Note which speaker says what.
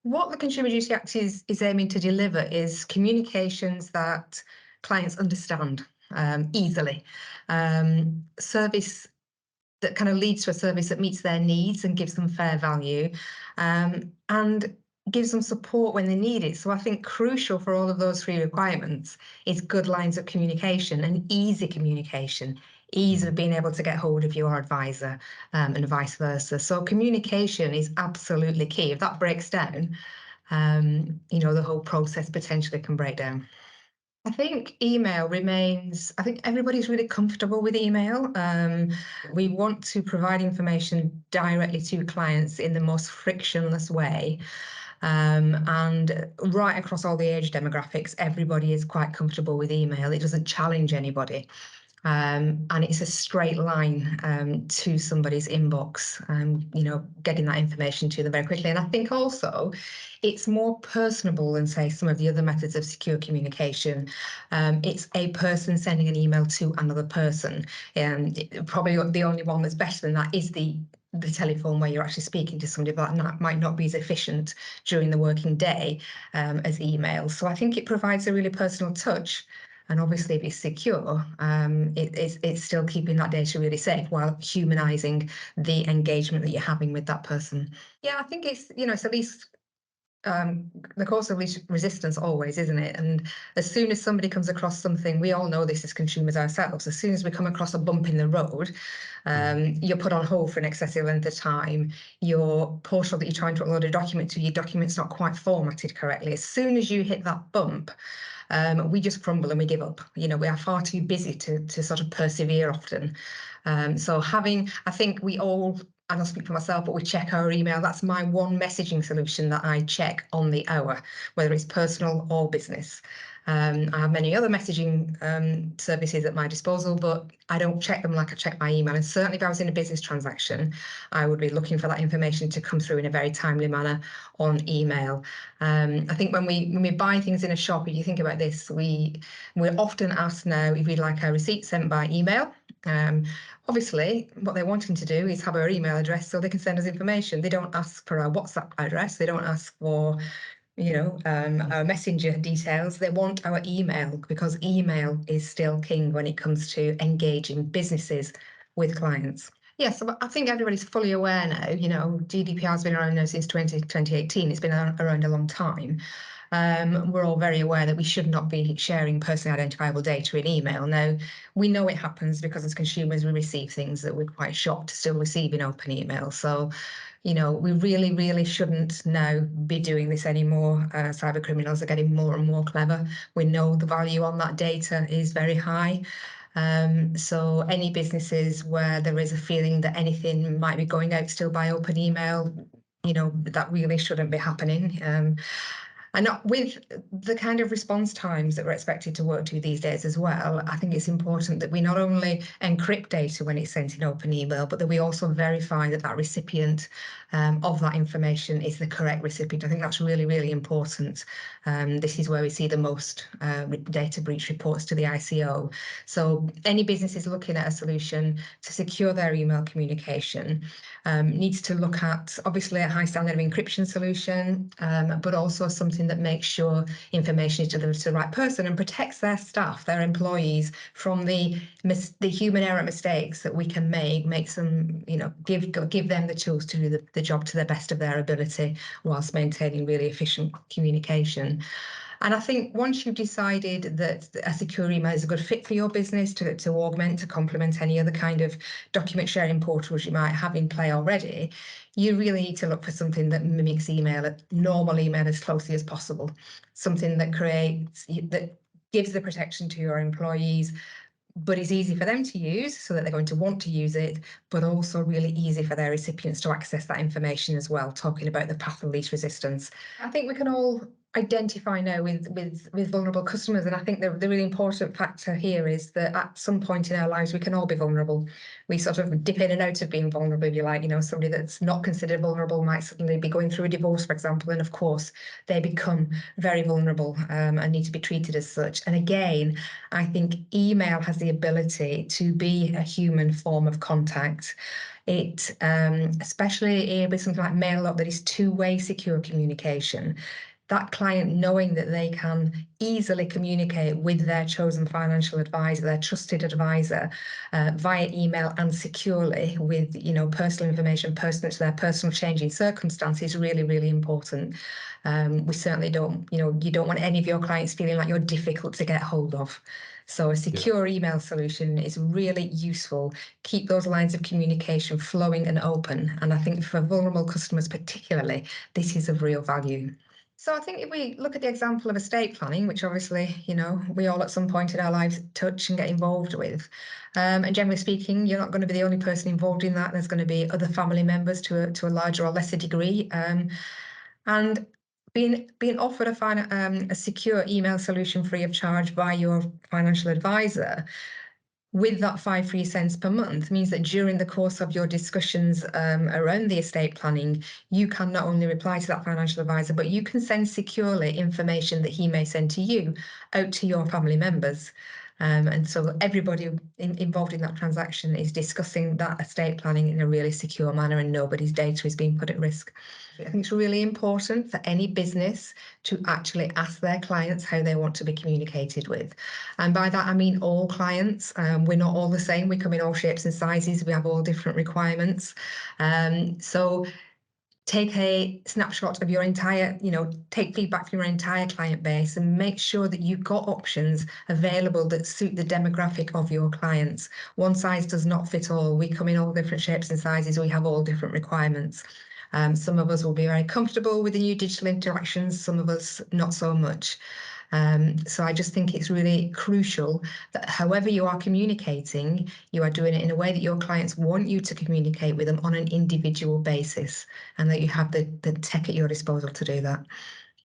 Speaker 1: What the Consumer Duty Act is aiming to deliver is communications that clients understand easily, service that kind of leads to a service that meets their needs and gives them fair value, and gives them support when they need it. So I think crucial for all of those three requirements is good lines of communication and easy communication, ease of being able to get hold of your advisor, and vice versa. So communication is absolutely key. If that breaks down, the whole process potentially can break down. I think email remains, I think everybody's really comfortable with email. We want to provide information directly to clients in the most frictionless way. And right across all the age demographics, everybody is quite comfortable with email. It doesn't challenge anybody. And it's a straight line to somebody's inbox, getting that information to them very quickly. And I think also it's more personable than, say, some of the other methods of secure communication. It's a person sending an email to another person. And probably the only one that's better than that is the telephone, where you're actually speaking to somebody, but that might not be as efficient during the working day as email. So I think it provides a really personal touch. And obviously, if it's secure, it's still keeping that data really safe while humanizing the engagement that you're having with that person. Yeah, I think it's at least the course of least resistance always, isn't it? And as soon as somebody comes across something, we all know this as consumers ourselves, as soon as we come across a bump in the road, you're put on hold for an excessive length of time. Your portal that you're trying to upload a document to, your document's not quite formatted correctly. As soon as you hit that bump, we just crumble and we give up. We are far too busy to sort of persevere often. I think we all, and I'll speak for myself, but we check our email. That's my one messaging solution that I check on the hour, whether it's personal or business. I have many other messaging services at my disposal, but I don't check them like I check my email. And certainly if I was in a business transaction, I would be looking for that information to come through in a very timely manner on email. I think when we buy things in a shop, if you think about this, we're often asked now if we'd like our receipt sent by email. Obviously, what they're wanting to do is have our email address so they can send us information. They don't ask for our WhatsApp address. They don't ask for our messenger details. They want our email, because email is still king when it comes to engaging businesses with clients. Yes, so I think everybody's fully aware now. GDPR has been around now since 2018. It's been around a long time. We're all very aware that we should not be sharing personally identifiable data in email. Now, we know it happens because as consumers, we receive things that we're quite shocked to still receive in open email. So, we really, really shouldn't now be doing this anymore. Cyber criminals are getting more and more clever. We know the value on that data is very high. So any businesses where there is a feeling that anything might be going out still by open email, that really shouldn't be happening. And with the kind of response times that we're expected to work to these days as well, I think it's important that we not only encrypt data when it's sent in open email, but that we also verify that that recipient of that information is the correct recipient. I think that's really, really important. This is where we see the most data breach reports to the ICO. So any businesses looking at a solution to secure their email communication needs to look at, obviously, a high standard of encryption solution, but also something that makes sure information is delivered to the right person and protects their staff, their employees, from the human error mistakes that we can make some, give them the tools to do the job to the best of their ability whilst maintaining really efficient communication. And I think once you've decided that a secure email is a good fit for your business to augment, to complement any other kind of document sharing portals you might have in play already, you really need to look for something that mimics normal email as closely as possible. Something that gives the protection to your employees, but is easy for them to use so that they're going to want to use it, but also really easy for their recipients to access that information as well, talking about the path of least resistance. I think we can all identify now with vulnerable customers, and I think the really important factor here is that at some point in our lives we can all be vulnerable. We sort of dip in and out of being vulnerable, if you like. Somebody that's not considered vulnerable might suddenly be going through a divorce, for example, and of course they become very vulnerable and need to be treated as such. And again, I think email has the ability to be a human form of contact. It, especially with something like MailLock, that is two-way secure communication, that client knowing that they can easily communicate with their chosen financial advisor, their trusted advisor, via email and securely with, personal information pertinent to their personal changing circumstances, really, really important. We certainly don't, you don't want any of your clients feeling like you're difficult to get hold of. So a secure email solution is really useful. Keep those lines of communication flowing and open. And I think for vulnerable customers particularly, this is of real value. So I think if we look at the example of estate planning, which obviously, we all at some point in our lives touch and get involved with, and generally speaking, you're not going to be the only person involved in that. There's going to be other family members to a larger or lesser degree. And being offered a secure email solution free of charge by your financial advisor with that 5 free cents per month means that during the course of your discussions around the estate planning, you can not only reply to that financial advisor, but you can send securely information that he may send to you out to your family members. And so everybody involved in that transaction is discussing that estate planning in a really secure manner, and nobody's data is being put at risk. I think it's really important for any business to actually ask their clients how they want to be communicated with. And by that, I mean all clients. We're not all the same. We come in all shapes and sizes. We have all different requirements. So take a snapshot of your entire, take feedback from your entire client base and make sure that you've got options available that suit the demographic of your clients. One size does not fit all. We come in all different shapes and sizes. We have all different requirements. Some of us will be very comfortable with the new digital interactions, some of us not so much. So I just think it's really crucial that however you are communicating, you are doing it in a way that your clients want you to communicate with them on an individual basis, and that you have the tech at your disposal to do that.